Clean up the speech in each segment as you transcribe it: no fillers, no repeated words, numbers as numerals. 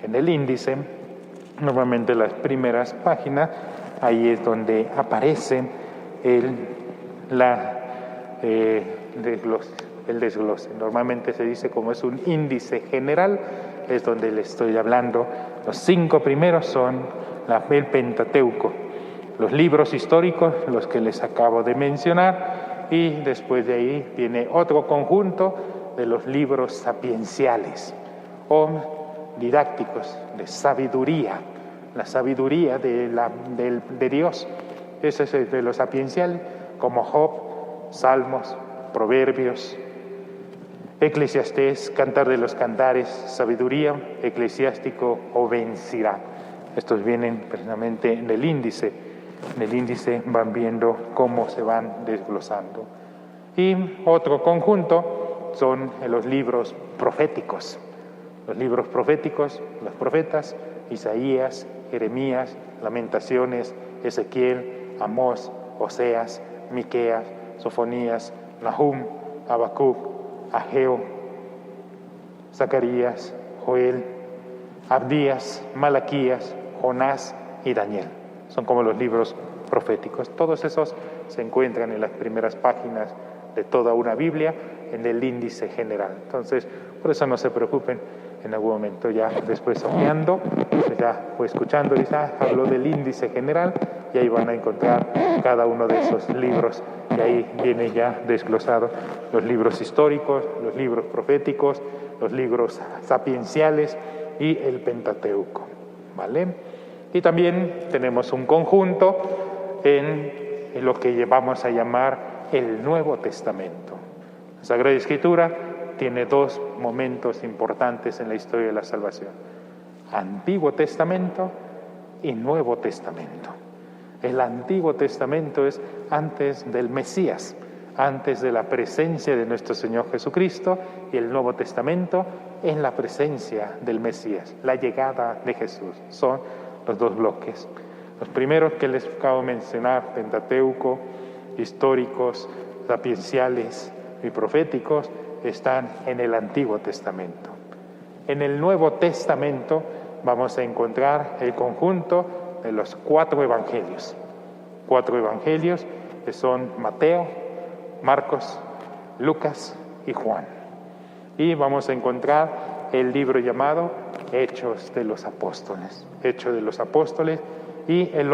En el índice, normalmente las primeras páginas, ahí es donde aparece el desglose. Normalmente se dice como es un índice general, es donde le estoy hablando. Los 5 primeros son el Pentateuco, los libros históricos, los que les acabo de mencionar, y después de ahí viene otro conjunto de los libros sapienciales o didácticos, de sabiduría, la sabiduría de Dios. Ese es de lo sapiencial, como Job, Salmos, Proverbios, Eclesiastés, Cantar de los Cantares, Sabiduría, Eclesiástico o Ben Sirá. Estos vienen precisamente en el índice. En el índice van viendo cómo se van desglosando. Y otro conjunto son los libros proféticos. Los libros proféticos, los profetas, Isaías, Jeremías, Lamentaciones, Ezequiel, Amós, Oseas, Miqueas, Sofonías, Nahum, Habacuc, Ageo, Zacarías, Joel, Abdías, Malaquías, Jonás y Daniel. Son como los libros proféticos. Todos esos se encuentran en las primeras páginas de toda una Biblia, en el índice general. Entonces, por eso no se preocupen, en algún momento ya después hojeando, pues ya fue escuchando, dice, habló del índice general, y ahí van a encontrar cada uno de esos libros, y ahí viene ya desglosado los libros históricos, los libros proféticos, los libros sapienciales y el Pentateuco, ¿vale? Y también tenemos un conjunto en lo que vamos a llamar el Nuevo Testamento. La Sagrada Escritura tiene 2 momentos importantes en la historia de la salvación: Antiguo Testamento y Nuevo Testamento. El Antiguo Testamento es antes del Mesías, antes de la presencia de nuestro Señor Jesucristo, y el Nuevo Testamento en la presencia del Mesías, la llegada de Jesús. Son los 2 bloques. Los primeros que les acabo de mencionar, Pentateuco, históricos, sapienciales y proféticos, están en el Antiguo Testamento. En el Nuevo Testamento vamos a encontrar el conjunto de los 4 evangelios. 4 evangelios que son Mateo, Marcos, Lucas y Juan. Y vamos a encontrar el libro llamado Hechos de los Apóstoles. Hechos de los Apóstoles, y el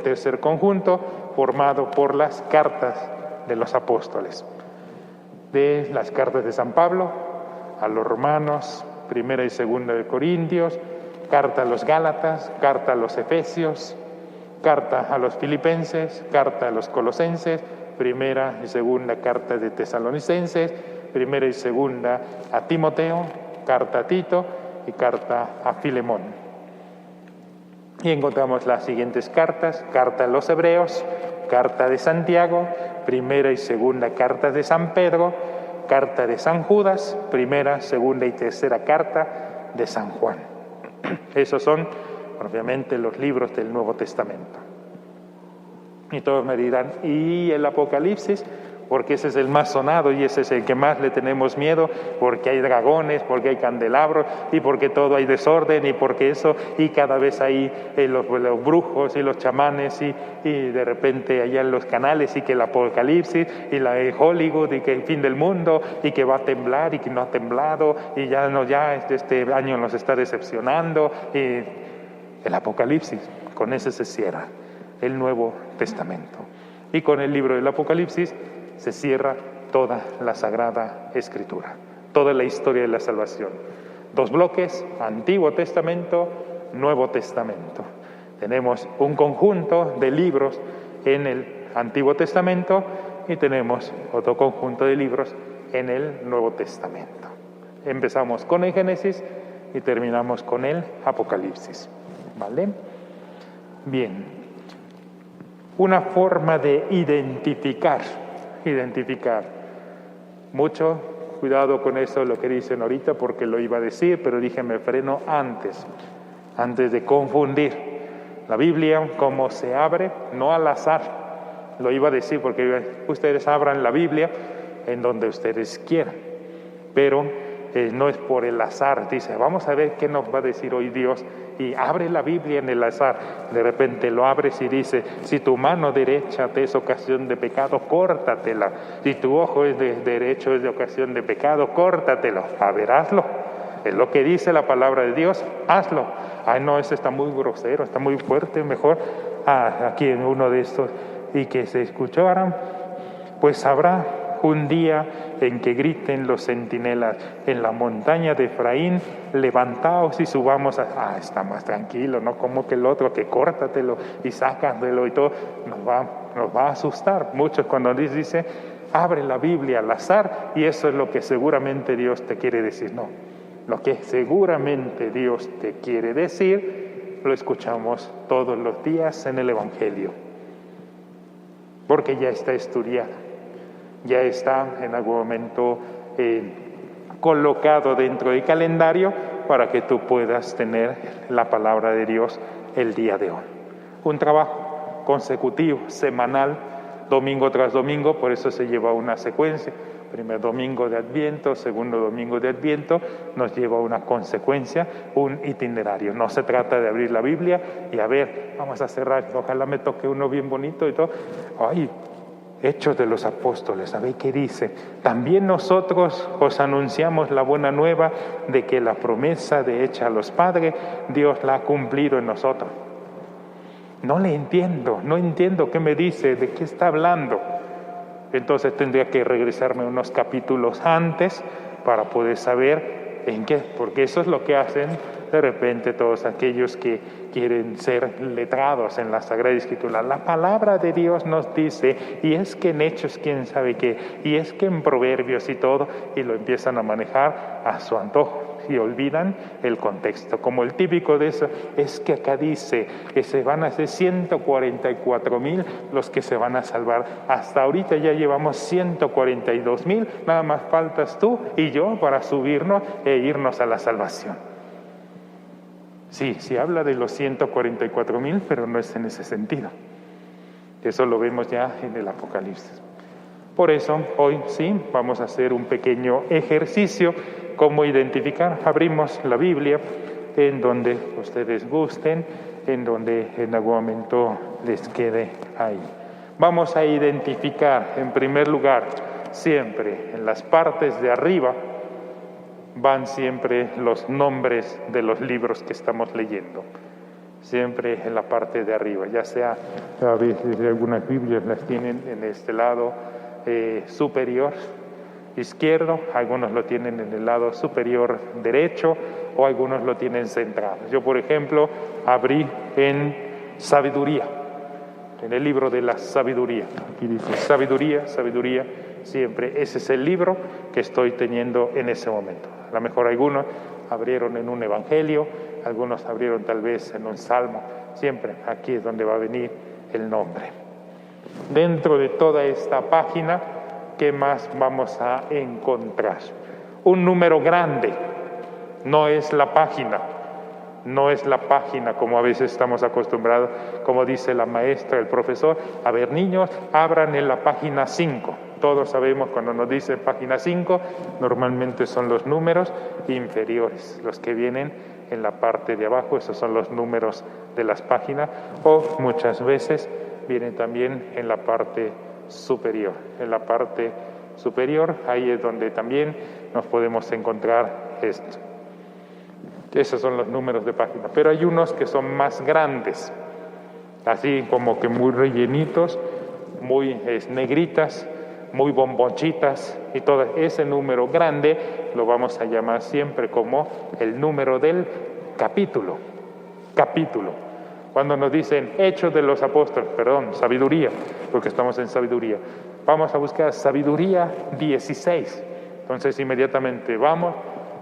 tercer conjunto, formado por las cartas de los apóstoles. De las cartas de San Pablo a los romanos, primera y segunda de Corintios, carta a los Gálatas, carta a los Efesios, carta a los Filipenses, carta a los Colosenses, primera y segunda carta de Tesalonicenses, primera y segunda a Timoteo, carta a Tito y carta a Filemón. Y encontramos las siguientes cartas: carta a los Hebreos, carta de Santiago, primera y segunda carta de San Pedro, carta de San Judas, primera, segunda y tercera carta de San Juan. Esos son, obviamente, los libros del Nuevo Testamento. Y todos me dirán, ¿y el Apocalipsis? Porque ese es el más sonado y ese es el que más le tenemos miedo, porque hay dragones, porque hay candelabros y porque todo hay desorden y porque eso, y cada vez hay los brujos y los chamanes y de repente allá en los canales, y que el Apocalipsis y el Hollywood y que el fin del mundo y que va a temblar y que no ha temblado y ya este año nos está decepcionando. Y el Apocalipsis, con ese se cierra el Nuevo Testamento, y con el libro del Apocalipsis se cierra toda la Sagrada Escritura, toda la historia de la salvación. 2 bloques: Antiguo Testamento, Nuevo Testamento. Tenemos un conjunto de libros en el Antiguo Testamento y tenemos otro conjunto de libros en el Nuevo Testamento. Empezamos con el Génesis y terminamos con el Apocalipsis, ¿vale? Bien, una forma de identificar. Mucho cuidado con eso, lo que dicen ahorita, porque lo iba a decir, pero dije me freno antes de confundir. La Biblia, cómo se abre, no al azar. Lo iba a decir porque ustedes abran la Biblia en donde ustedes quieran, pero no es por el azar. Dice, vamos a ver qué nos va a decir hoy Dios. Y abre la Biblia en el azar. De repente lo abres y dice, si tu mano derecha te es ocasión de pecado, córtatela. Si tu ojo es de derecho es de ocasión de pecado, córtatelo. A ver, hazlo. Es lo que dice la palabra de Dios, hazlo. Ay, no, ese está muy grosero, está muy fuerte, mejor aquí en uno de estos. Y que se escucharan, pues habrá un día en que griten los centinelas, en la montaña de Efraín, levantaos y subamos está más tranquilo, no como que el otro, que córtatelo y sácatelo y todo, nos va a asustar. Muchos cuando dice, abre la Biblia al azar, y eso es lo que seguramente Dios te quiere decir. No, lo que seguramente Dios te quiere decir, lo escuchamos todos los días en el Evangelio, porque ya está estudiado. Ya está en algún momento colocado dentro del calendario para que tú puedas tener la palabra de Dios el día de hoy. Un trabajo consecutivo, semanal, domingo tras domingo, por eso se lleva una secuencia. Primer domingo de Adviento, segundo domingo de Adviento, nos lleva una consecuencia, un itinerario. No se trata de abrir la Biblia y a ver, vamos a cerrar, ojalá me toque uno bien bonito y todo. Ay, Hechos de los Apóstoles, ¿sabéis qué dice? También nosotros os anunciamos la buena nueva de que la promesa de hecha a los padres, Dios la ha cumplido en nosotros. No entiendo qué me dice, de qué está hablando. Entonces tendría que regresarme unos capítulos antes para poder saber en qué, porque eso es lo que hacen de repente todos aquellos que quieren ser letrados en la Sagrada Escritura. La palabra de Dios nos dice, y es que en Hechos quién sabe qué, y es que en Proverbios y todo, y lo empiezan a manejar a su antojo y olvidan el contexto. Como el típico de eso es que acá dice que se van a hacer 144,000 los que se van a salvar. Hasta ahorita ya llevamos 142,000, nada más faltas tú y yo para subirnos e irnos a la salvación. Sí, habla de los 144,000, pero no es en ese sentido. Eso lo vemos ya en el Apocalipsis. Por eso, hoy sí, vamos a hacer un pequeño ejercicio, cómo identificar. Abrimos la Biblia en donde ustedes gusten, en donde en algún momento les quede ahí. Vamos a identificar, en primer lugar, siempre en las partes de arriba, van siempre los nombres de los libros que estamos leyendo. Siempre en la parte de arriba, ya sea, a veces algunas Biblias las tienen en este lado superior izquierdo, algunos lo tienen en el lado superior derecho o algunos lo tienen centrado. Yo, por ejemplo, abrí en sabiduría, en el libro de la sabiduría. Aquí dice sabiduría, siempre ese es el libro que estoy teniendo en ese momento. A lo mejor algunos abrieron en un evangelio, algunos abrieron tal vez en un salmo. Siempre aquí es donde va a venir el nombre. Dentro de toda esta página, ¿qué más vamos a encontrar? Un número grande, no es la página como a veces estamos acostumbrados, como dice la maestra, el profesor. A ver, niños, abran en la página 5. Todos sabemos cuando nos dice página 5, normalmente son los números inferiores, los que vienen en la parte de abajo, esos son los números de las páginas, o muchas veces vienen también en la parte superior. En la parte superior, ahí es donde también nos podemos encontrar esto. Esos son los números de página, pero hay unos que son más grandes, así como que muy rellenitos, muy negritas, muy bombonchitas y todo. Ese número grande lo vamos a llamar siempre como el número del capítulo. Cuando nos dicen Hechos de los Apóstoles, sabiduría, porque estamos en sabiduría, vamos a buscar sabiduría 16. Entonces inmediatamente vamos,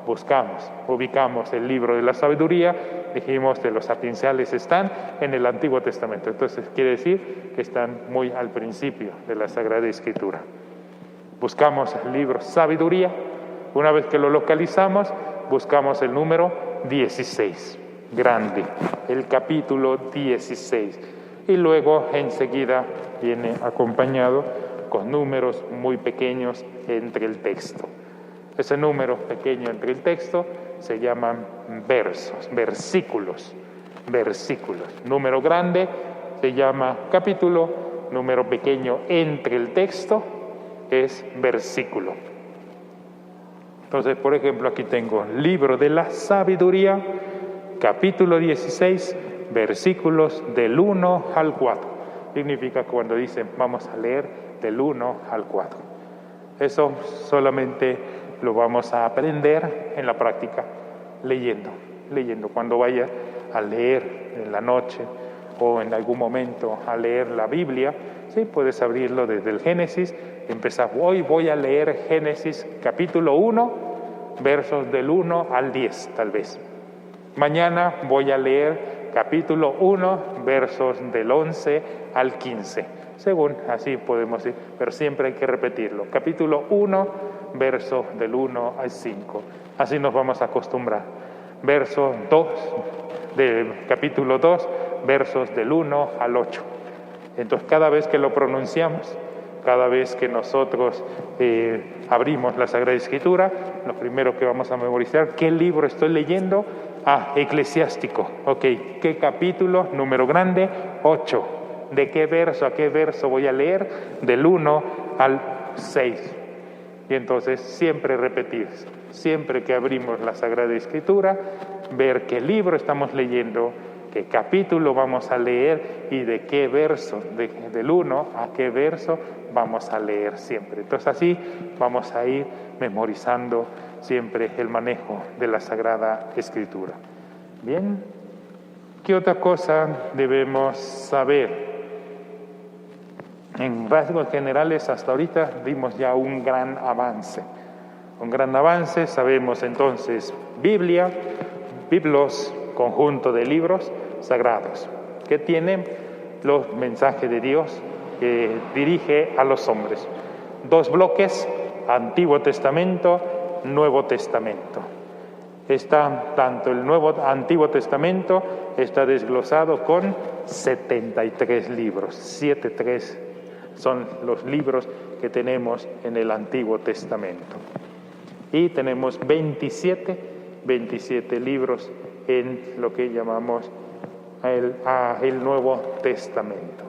buscamos, ubicamos el libro de la sabiduría, dijimos de los sapienciales están en el Antiguo Testamento. Entonces quiere decir que están muy al principio de la Sagrada Escritura. Buscamos el libro sabiduría, una vez que lo localizamos, buscamos el número 16. Grande, el capítulo 16, y luego enseguida viene acompañado con números muy pequeños entre el texto. Ese número pequeño entre el texto se llaman versos, versículos. Número grande se llama capítulo, número pequeño entre el texto es versículo. Entonces, por ejemplo, aquí tengo Libro de la Sabiduría, capítulo 16, versículos del 1 al 4. Significa cuando dicen vamos a leer del 1 al 4. Eso solamente lo vamos a aprender en la práctica, leyendo. Cuando vaya a leer en la noche o en algún momento a leer la Biblia, sí, puedes abrirlo desde el Génesis, empezar, hoy voy a leer Génesis capítulo 1, versos del 1 al 10 tal vez. Mañana voy a leer capítulo 1, versos del 11 al 15. Según, así podemos ir, pero siempre hay que repetirlo. Capítulo 1, verso del 1 al 5. Así nos vamos a acostumbrar. Verso 2, capítulo 2, versos del 1 al 8. Entonces, cada vez que lo pronunciamos, cada vez que nosotros abrimos la Sagrada Escritura, lo primero que vamos a memorizar, ¿qué libro estoy leyendo? Eclesiástico. Ok, ¿qué capítulo? Número grande, 8. ¿De qué verso a qué verso voy a leer? Del 1 al 6. Y entonces siempre repetir, siempre que abrimos la Sagrada Escritura, ver qué libro estamos leyendo, qué capítulo vamos a leer y de qué verso, del 1 a qué verso vamos a leer siempre. Entonces así vamos a ir memorizando siempre el manejo de la Sagrada Escritura. Bien, ¿qué otra cosa debemos saber? En rasgos generales, hasta ahorita dimos ya un gran avance. Sabemos entonces Biblia, biblos, conjunto de libros sagrados, que tienen los mensajes de Dios que dirige a los hombres. 2 bloques, Antiguo Testamento, Nuevo Testamento. Está tanto el Antiguo Testamento está desglosado con 73 libros, 73 son los libros que tenemos en el Antiguo Testamento. Y tenemos 27 libros en lo que llamamos el Nuevo Testamento.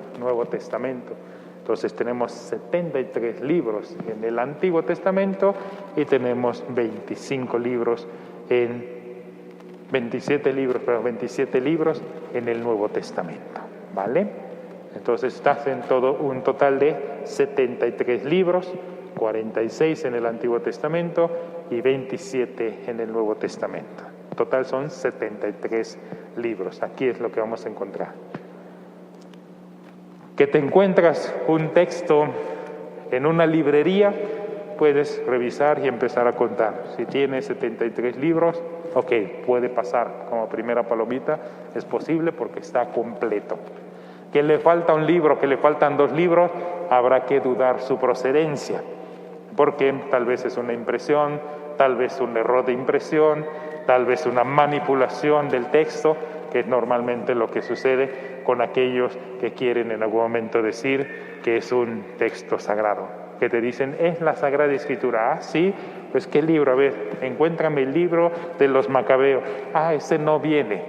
Entonces tenemos 73 libros en el Antiguo Testamento y tenemos 27 libros en el Nuevo Testamento, ¿vale? Entonces estás en todo un total de 73 libros, 46 en el Antiguo Testamento y 27 en el Nuevo Testamento. En total son 73 libros. Aquí es lo que vamos a encontrar. Que te encuentras un texto en una librería, puedes revisar y empezar a contar. Si tienes 73 libros, ok, puede pasar como primera palomita, es posible porque está completo. Que le falta un libro, que le faltan 2 libros, habrá que dudar su procedencia, porque tal vez es una impresión, tal vez un error de impresión, tal vez una manipulación del texto, que es normalmente lo que sucede con aquellos que quieren en algún momento decir que es un texto sagrado, que te dicen, es la Sagrada Escritura. Ah, sí, pues ¿qué libro? A ver, encuéntrame el libro de los Macabeos. Ah, ese no viene.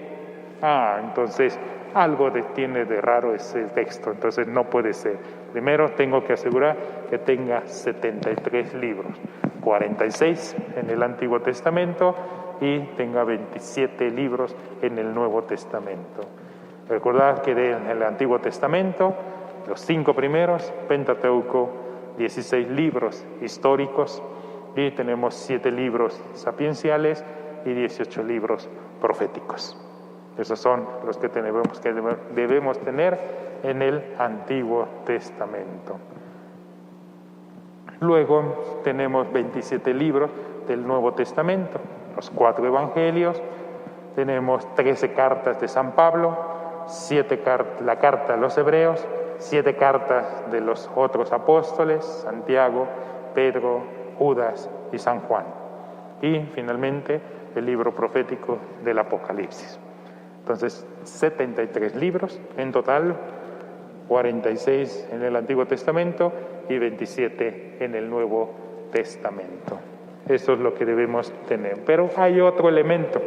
Ah, entonces algo tiene de raro ese texto, entonces no puede ser. Primero tengo que asegurar que tenga 73 libros, 46 en el Antiguo Testamento y tenga 27 libros en el Nuevo Testamento. Recordad que en el Antiguo Testamento, los 5 primeros, Pentateuco, 16 libros históricos y tenemos 7 libros sapienciales y 18 libros proféticos. Esos son los que debemos tener en el Antiguo Testamento. Luego tenemos 27 libros del Nuevo Testamento, los 4 Evangelios, tenemos 13 cartas de San Pablo, la carta a los Hebreos, 7 cartas de los otros apóstoles, Santiago, Pedro, Judas y San Juan. Y finalmente el libro profético del Apocalipsis. Entonces, 73 libros en total, 46 en el Antiguo Testamento y 27 en el Nuevo Testamento. Eso es lo que debemos tener. Pero hay otro elemento